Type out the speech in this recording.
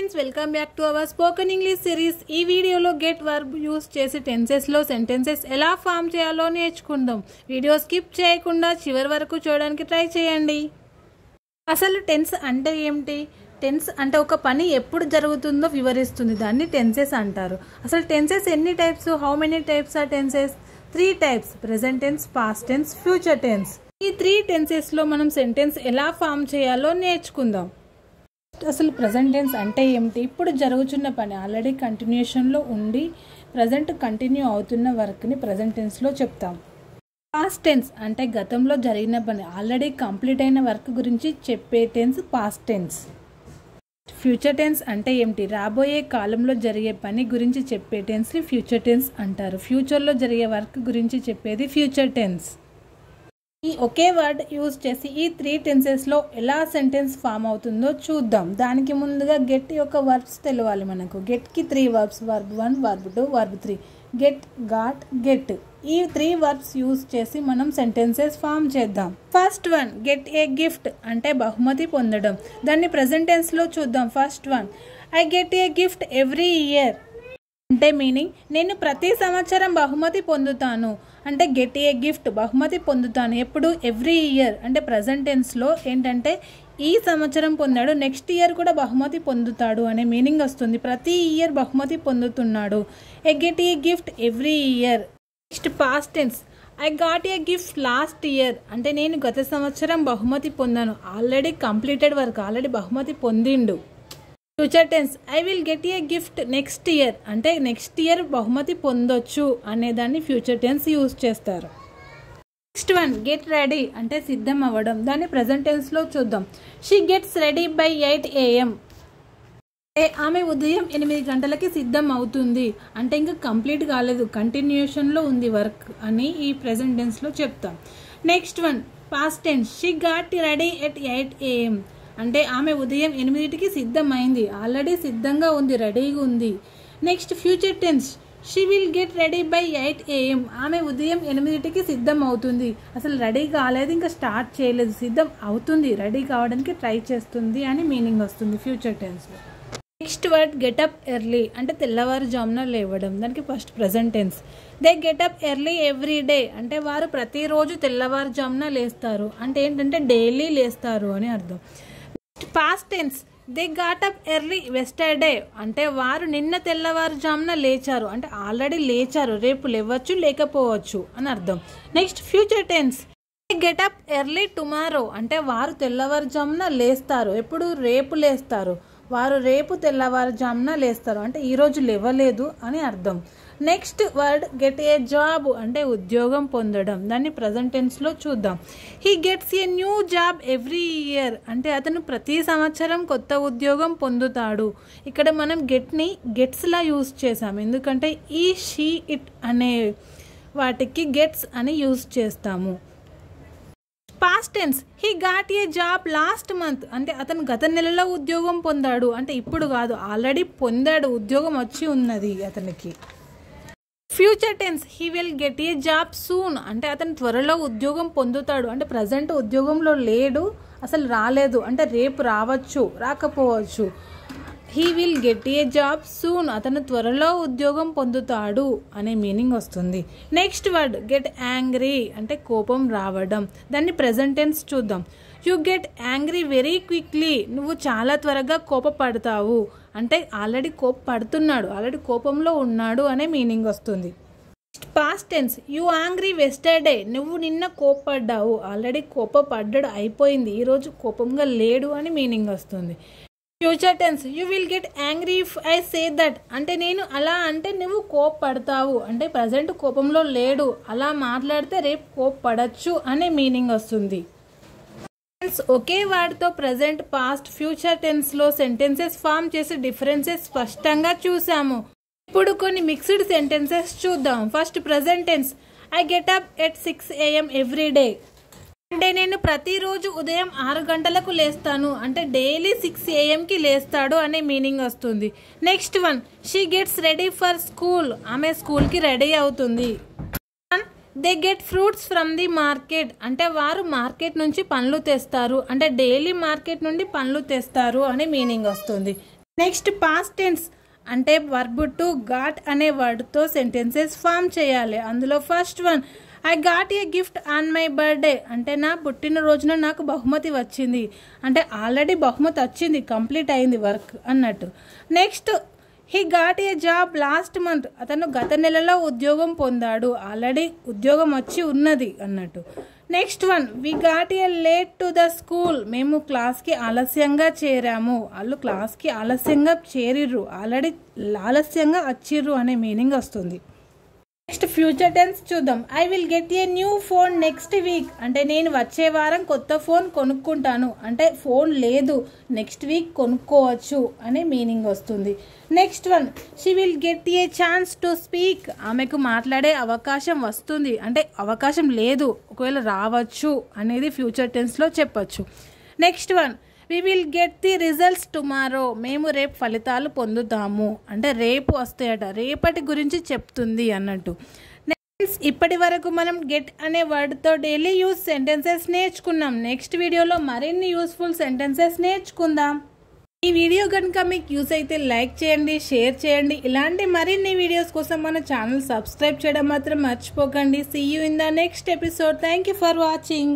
Friends welcome back to our spoken English series. ఈ వీడియోలో get verb use చేసి టెన్సెస్లో sentences ఎలా ఫామ్ చేయాలో నేర్చుకుందాం. వీడియో స్కిప్ చేయకుండా చివరి వరకు చూడడానికి ట్రై చేయండి. అసలు టెన్స్ అంటే ఏమిటి? టెన్స్ అంటే ఒక పని ఎప్పుడు జరుగుతుందో వివరిస్తుంది. దాన్ని టెన్సెస్ అంటారు. అసలు టెన్సెస్ ఎన్ని types? How many types are tenses? 3 types: present tense, past tense, future tense. ఈ 3 టెన్సెస్లో మనం సెంటెన్స్ ఎలా ఫామ్ చేయాలో నేర్చుకుందాం. అసలు ప్రెజెంట్ టెన్స్ అంటే ఏమిటి? ఇప్పుడు జరుగుతున్న పని ఆల్రెడీ కంటిన్యూషన్లో ఉండి ప్రజెంట్ కంటిన్యూ అవుతున్న వర్క్ని ప్రెజెంట్ టెన్స్లో చెప్తాం. పాస్ట్ టెన్స్ అంటే గతంలో జరిగిన పని ఆల్రెడీ కంప్లీట్ అయిన వర్క్ గురించి చెప్పే tense past tense. Future tense అంటే ఏమిటి? రాబోయే కాలంలో జరిగే పని గురించి చెప్పే టెన్స్ని ఫ్యూచర్ టెన్స్ అంటారు. ఫ్యూచర్లో జరిగే వర్క్ గురించి చెప్పేది ఫ్యూచర్ టెన్స్. ఈ ఒకే వర్డ్ యూజ్ చేసి ఈ 3 టెన్సెస్లో ఎలా సెంటెన్స్ ఫామ్ అవుతుందో చూద్దాం. దానికి ముందుగా గెట్ యొక్క వర్బ్స్ తెలియాలి మనకు. గెట్కి 3 verbs: verb 1, verb 2, verb 3. Get, got, get. ఈ 3 వర్బ్స్ యూజ్ చేసి మనం సెంటెన్సెస్ ఫామ్ చేద్దాం. First one, get a gift అంటే బహుమతి పొందడం. దాన్ని ప్రెజెంట్ టెన్స్లో చూద్దాం. First one, I get a gift every year అంటే మీనింగ్ నేను ప్రతి సంవత్సరం బహుమతి పొందుతాను. అంటే గెట్ ఏ గిఫ్ట్ బహుమతి పొందుతాను. ఎప్పుడు? Every year. అంటే ప్రజెంట్ టెన్స్లో ఏంటంటే ఈ సంవత్సరం పొందాడు, నెక్స్ట్ ఇయర్ కూడా బహుమతి పొందుతాడు అనే మీనింగ్ వస్తుంది. ప్రతి ఇయర్ బహుమతి పొందుతున్నాడు. I get a gift every year. Next past tense, I got a gift last year అంటే నేను గత సంవత్సరం బహుమతి పొందాను. ఆల్రెడీ కంప్లీటెడ్ వర్క్, ఆల్రెడీ బహుమతి పొందిండు. Future tense, I will get a gift next year అంటే నెక్స్ట్ ఇయర్ బహుమతి పొందొచ్చు అనేదాన్ని ఫ్యూచర్ టెన్స్ యూజ్ చేస్తారు. నెక్స్ట్ వన్, గెట్ రెడీ అంటే సిద్ధం అవ్వడం. దాన్ని ప్రెజెంట్ టెన్స్లో చూద్దాం. She gets ready by 8 AM ఆమె ఉదయం 8 గంటలకి సిద్ధం అవుతుంది. అంటే ఇంకా కంప్లీట్ కాలేదు, కంటిన్యూషన్లో ఉంది వర్క్ అని ఈ ప్రెజెంట్ టెన్స్లో చెప్తాం. Next one, past tense, she got ready at 8 AM అంటే ఆమె ఉదయం 8కి సిద్ధమైంది, ఆల్రెడీ సిద్ధంగా ఉంది, రెడీగా ఉంది. Next future tense, she will get ready by 8 AM ఆమె ఉదయం 8కి సిద్ధం అవుతుంది. అసలు రెడీ కాలేదు, ఇంకా స్టార్ట్ చేయలేదు, సిద్ధం అవుతుంది, రెడీ కావడానికి ట్రై చేస్తుంది అని మీనింగ్ వస్తుంది ఫ్యూచర్ టెన్స్లో. నెక్స్ట్ వర్డ్, గెటప్ ఎర్లీ అంటే తెల్లవారుజామున లేవడం. దానికి first present tense, they get up early every day అంటే వారు ప్రతిరోజు తెల్లవారుజామున లేస్తారు. అంటే ఏంటంటే డైలీ లేస్తారు అని అర్థం. Past tense, they got up early yesterday అంటే వారు నిన్న తెల్లవారుజామున లేచారు. అంటే ఆల్రెడీ లేచారు, రేపు లేవచ్చు లేకపోవచ్చు అని అర్థం. Next future tense, they get up early tomorrow అంటే వారు తెల్లవారుజామున లేస్తారు. ఎప్పుడు? రేపు లేస్తారు. వారు రేపు తెల్లవారుజామున లేస్తారు అంటే ఈరోజు లేవలేదు అని అర్థం. Next word, get a job అంటే ఉద్యోగం పొందడం. దాన్ని ప్రజెంట్ టెన్స్లో చూద్దాం. He gets a new job every year అంటే అతను ప్రతి సంవత్సరం కొత్త ఉద్యోగం పొందుతాడు. ఇక్కడ మనం గెట్ని గెట్స్లా యూజ్ చేసాం, ఎందుకంటే ఈ, షీ, ఇట్ అనే వాటికి గెట్స్ అని యూజ్ చేస్తాము. Past tense, he got a job last month అంటే అతను గత నెలలో ఉద్యోగం పొందాడు. అంటే ఇప్పుడు కాదు, ఆల్రెడీ పొందాడు, ఉద్యోగం వచ్చి ఉన్నది అతనికి. Future tense, he will get a job soon అంటే అతను త్వరలో ఉద్యోగం పొందుతాడు. అంటే ప్రజెంట్ ఉద్యోగంలో లేడు, అసలు రాలేదు, అంటే రేపు రావచ్చు, రాకపోవచ్చు. He will get a job soon అతను త్వరలో ఉద్యోగం పొందుతాడు అనే మీనింగ్ వస్తుంది. నెక్స్ట్ వర్డ్, గెట్ యాంగ్రీ అంటే కోపం రావడం. దాన్ని ప్రెజెంట్ టెన్స్ చూద్దాం. You get angry very quickly నువ్వు చాలా త్వరగా కోపపడతావు అంటే ఆల్రెడీ కోపపడుతున్నాడు, ఆల్రెడీ కోపంలో ఉన్నాడు అనే మీనింగ్ వస్తుంది. Past tense, you angry yesterday నువ్వు నిన్న కోపపడ్డావు, ఆల్రెడీ కోపపడ్డాడు అయిపోయింది, ఈరోజు కోపంగా లేడు అని మీనింగ్ వస్తుంది. Future tense, you will get angry if I say that అంటే నేను అలా అంటే నువ్వు కోపపడతావు అంటే ప్రజెంట్ కోపంలో లేడు, అలా మాట్లాడితే రేపు కోపపడచ్చు అనే మీనింగ్ వస్తుంది. ఒకే వర్డ్తో ప్రజెంట్, పాస్ట్, ఫ్యూచర్ టెన్స్లో సెంటెన్సెస్ ఫామ్ చేసే డిఫరెన్సెస్ స్పష్టంగా చూసాము. ఇప్పుడు కొన్ని మిక్స్డ్ సెంటెన్సెస్ చూద్దాం. First present tense, I get up at 6 AM every day అంటే నేను ప్రతిరోజు ఉదయం 6 గంటలకు లేస్తాను. అంటే డైలీ 6 AM లేస్తాడు అనే మీనింగ్ వస్తుంది. Next one, she gets ready for school ఆమె స్కూల్కి రెడీ అవుతుంది. They get fruits from the market అంటే వారు మార్కెట్ నుంచి పండ్లు తెస్తారు. అంటే డైలీ మార్కెట్ నుండి పండ్లు తెస్తారు అనే మీనింగ్ వస్తుంది. నెక్స్ట్ పాస్ట్ టెన్స్ అంటే వర్బ్ టు గాట్ అనే వర్డ్తో సెంటెన్సెస్ ఫామ్ చేయాలి. అందులో first one, I got a gift on my birthday అంటే నా పుట్టినరోజున నాకు బహుమతి వచ్చింది అంటే ఆల్రెడీ బహుమతి వచ్చింది, కంప్లీట్ అయింది వర్క్ అన్నట్టు. Next, he got a job last month అతను గత నెలలో ఉద్యోగం పొందాడు, ఆల్రెడీ ఉద్యోగం వచ్చి ఉన్నది అన్నట్టు. Next one, we got a late to the school మేము క్లాస్కి ఆలస్యంగా చేరాము, వాళ్ళు క్లాస్కి ఆలస్యంగా చేరిర్రు, ఆల్రెడీ ఆలస్యంగా వచ్చిర్రు అనే మీనింగ్ వస్తుంది. నెక్స్ట్ ఫ్యూచర్ టెన్స్ చూద్దాం. I will get a new phone next week అంటే నేను వచ్చే వారం కొత్త ఫోన్ కొనుక్కుంటాను అంటే ఫోన్ లేదు, నెక్స్ట్ వీక్ కొనుక్కోవచ్చు అనే మీనింగ్ వస్తుంది. Next one, she will get A chance to speak ఆమెకు మాట్లాడే అవకాశం వస్తుంది అంటే అవకాశం లేదు, ఒకవేళ రావచ్చు అనేది ఫ్యూచర్ టెన్స్లో చెప్పచ్చు. Next one, we will get the results tomorrow మేము రేపు ఫలితాలు పొందుతాము అంటే రేపు వస్తాయట, రేపటి గురించి చెప్తుంది అన్నట్టు. నెక్స్ట్, ఇప్పటి వరకు మనం గెట్ అనే వర్డ్తో డైలీ యూజ్ సెంటెన్సెస్ నేర్చుకున్నాం. నెక్స్ట్ వీడియోలో మరిన్ని యూస్ఫుల్ సెంటెన్సెస్ నేర్చుకుందాం. ఈ వీడియో కనుక మీకు యూస్ అయితే లైక్ చేయండి, షేర్ చేయండి. ఇలాంటి మరిన్ని వీడియోస్ కోసం మన ఛానల్ సబ్స్క్రైబ్ చేయడం మాత్రం మర్చిపోకండి. See you in the next episode. Thank you for watching.